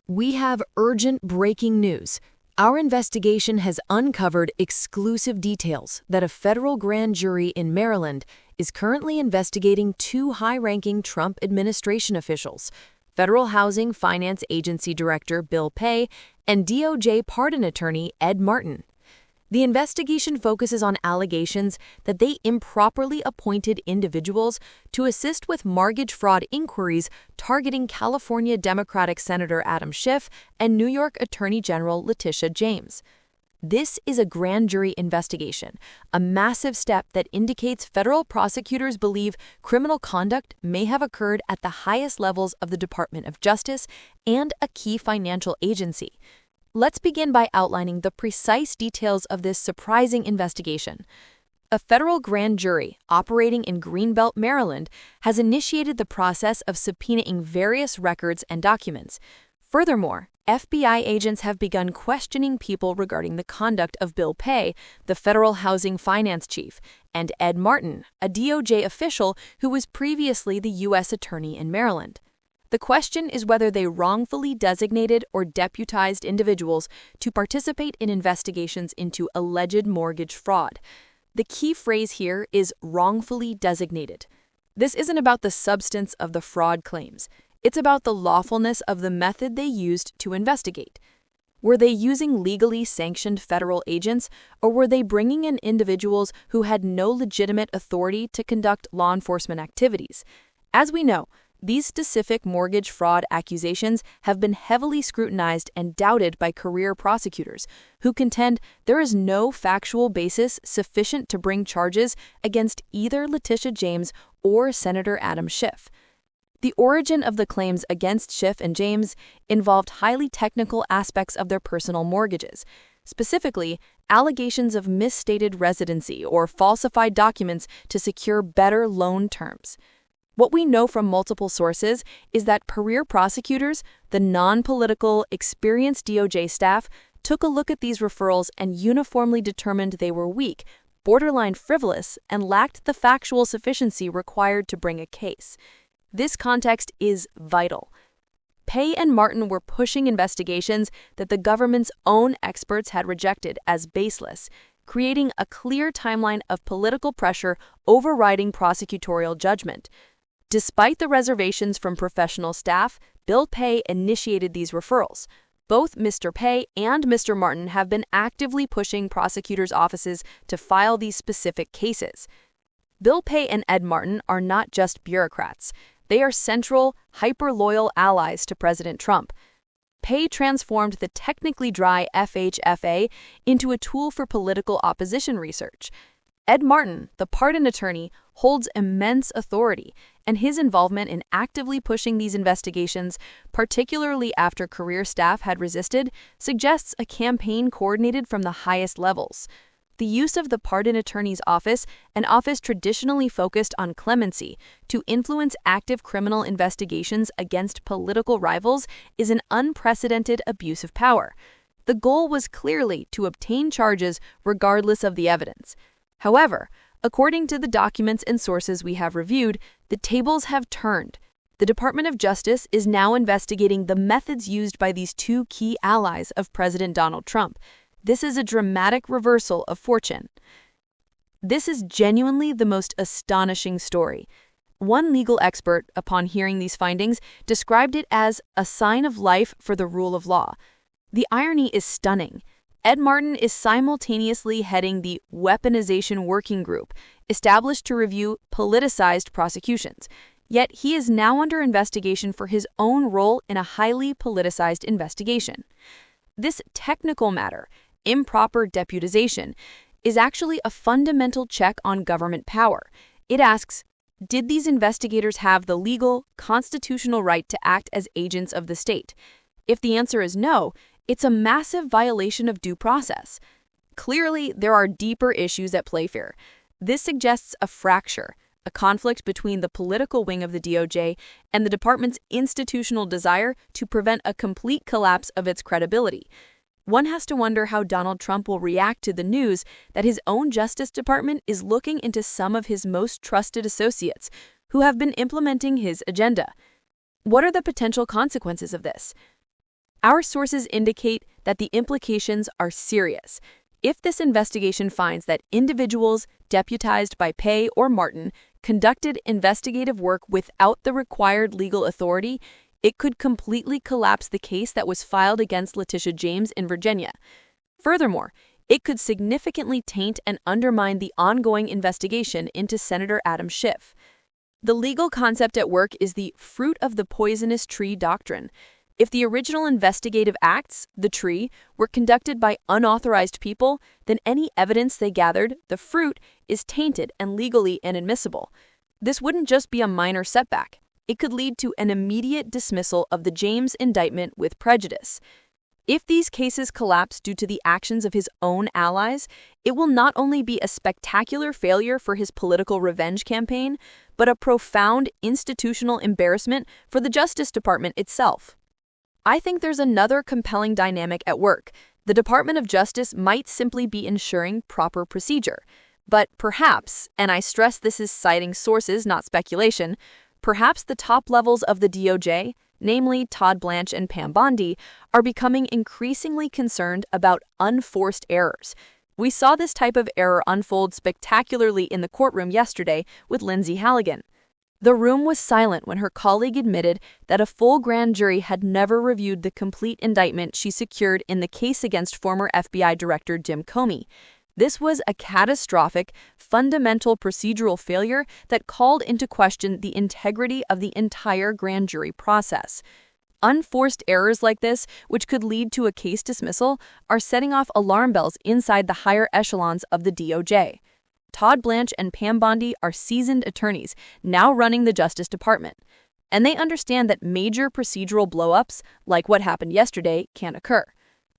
We have urgent breaking news. Our investigation has uncovered exclusive details that a federal grand jury in Maryland is currently investigating two high-ranking Trump administration officials, Federal Housing Finance Agency Director Bill Pay and DOJ pardon attorney Ed Martin. The investigation focuses on allegations that they improperly appointed individuals to assist with mortgage fraud inquiries targeting California Democratic Senator Adam Schiff and New York Attorney General Letitia James. This is a grand jury investigation, a massive step that indicates federal prosecutors believe criminal conduct may have occurred at the highest levels of the Department of Justice and a key financial agency. Let's begin by outlining the precise details of this surprising investigation. A federal grand jury operating in Greenbelt, Maryland, has initiated the process of subpoenaing various records and documents. Furthermore, FBI agents have begun questioning people regarding the conduct of Bill Pay, the federal housing finance chief, and Ed Martin, a DOJ official who was previously the U.S. Attorney in Maryland. The question is whether they wrongfully designated or deputized individuals to participate in investigations into alleged mortgage fraud. The key phrase here is wrongfully designated. This isn't about the substance of the fraud claims. It's about the lawfulness of the method they used to investigate. Were they using legally sanctioned federal agents, or were they bringing in individuals who had no legitimate authority to conduct law enforcement activities? As we know, these specific mortgage fraud accusations have been heavily scrutinized and doubted by career prosecutors, who contend there is no factual basis sufficient to bring charges against either Letitia James or Senator Adam Schiff. The origin of the claims against Schiff and James involved highly technical aspects of their personal mortgages, specifically allegations of misstated residency or falsified documents to secure better loan terms. What we know from multiple sources is that career prosecutors, the non-political, experienced DOJ staff, took a look at these referrals and uniformly determined they were weak, borderline frivolous, and lacked the factual sufficiency required to bring a case. This context is vital. Pay and Martin were pushing investigations that the government's own experts had rejected as baseless, creating a clear timeline of political pressure overriding prosecutorial judgment. Despite the reservations from professional staff, Bill Pay initiated these referrals. Both Mr. Pay and Mr. Martin have been actively pushing prosecutors' offices to file these specific cases. Bill Pay and Ed Martin are not just bureaucrats. They are central, hyper-loyal allies to President Trump. Pay transformed the technically dry FHFA into a tool for political opposition research. Ed Martin, the pardon attorney, holds immense authority, and his involvement in actively pushing these investigations, particularly after career staff had resisted, suggests a campaign coordinated from the highest levels. The use of the pardon attorney's office, an office traditionally focused on clemency, to influence active criminal investigations against political rivals is an unprecedented abuse of power. The goal was clearly to obtain charges regardless of the evidence. However, according to the documents and sources we have reviewed, the tables have turned. The Department of Justice is now investigating the methods used by these two key allies of President Donald Trump. This is a dramatic reversal of fortune. This is genuinely the most astonishing story. One legal expert, upon hearing these findings, described it as a sign of life for the rule of law. The irony is stunning. Ed Martin is simultaneously heading the Weaponization Working Group, established to review politicized prosecutions. Yet he is now under investigation for his own role in a highly politicized investigation. This technical matter, improper deputization, is actually a fundamental check on government power. It asks, did these investigators have the legal, constitutional right to act as agents of the state? If the answer is no, it's a massive violation of due process. Clearly, there are deeper issues at play here. This suggests a fracture, a conflict between the political wing of the DOJ and the department's institutional desire to prevent a complete collapse of its credibility. One has to wonder how Donald Trump will react to the news that his own Justice Department is looking into some of his most trusted associates who have been implementing his agenda. What are the potential consequences of this? Our sources indicate that the implications are serious. If this investigation finds that individuals deputized by Pei or Martin conducted investigative work without the required legal authority, it could completely collapse the case that was filed against Letitia James in Virginia. Furthermore, it could significantly taint and undermine the ongoing investigation into Senator Adam Schiff. The legal concept at work is the fruit of the poisonous tree doctrine. If the original investigative acts, the tree, were conducted by unauthorized people, then any evidence they gathered, the fruit, is tainted and legally inadmissible. This wouldn't just be a minor setback. It could lead to an immediate dismissal of the James indictment with prejudice. If these cases collapse due to the actions of his own allies, it will not only be a spectacular failure for his political revenge campaign, but a profound institutional embarrassment for the Justice Department itself. I think there's another compelling dynamic at work. The Department of Justice might simply be ensuring proper procedure. But perhaps, and I stress this is citing sources, not speculation, perhaps the top levels of the DOJ, namely Todd Blanche and Pam Bondi, are becoming increasingly concerned about unforced errors. We saw this type of error unfold spectacularly in the courtroom yesterday with Lindsay Halligan. The room was silent when her colleague admitted that a full grand jury had never reviewed the complete indictment she secured in the case against former FBI Director Jim Comey. This was a catastrophic, fundamental procedural failure that called into question the integrity of the entire grand jury process. Unforced errors like this, which could lead to a case dismissal, are setting off alarm bells inside the higher echelons of the DOJ. Todd Blanche and Pam Bondi are seasoned attorneys, now running the Justice Department. And they understand that major procedural blow-ups, like what happened yesterday, can occur.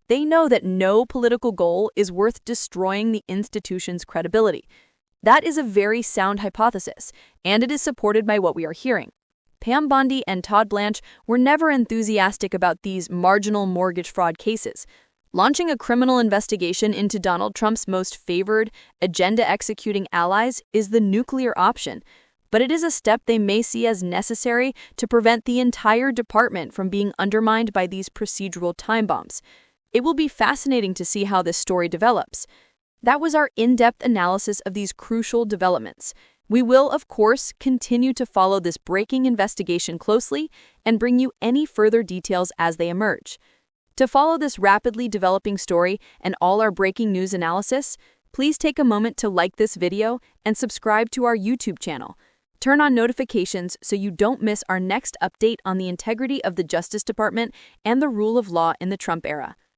They know that no political goal is worth destroying the institution's credibility. That is a very sound hypothesis, and it is supported by what we are hearing. Pam Bondi and Todd Blanche were never enthusiastic about these marginal mortgage fraud cases. Launching a criminal investigation into Donald Trump's most favored, agenda-executing allies is the nuclear option, but it is a step they may see as necessary to prevent the entire department from being undermined by these procedural time bombs. It will be fascinating to see how this story develops. That was our in-depth analysis of these crucial developments. We will, of course, continue to follow this breaking investigation closely and bring you any further details as they emerge. To follow this rapidly developing story and all our breaking news analysis, please take a moment to like this video and subscribe to our YouTube channel. Turn on notifications so you don't miss our next update on the integrity of the Justice Department and the rule of law in the Trump era.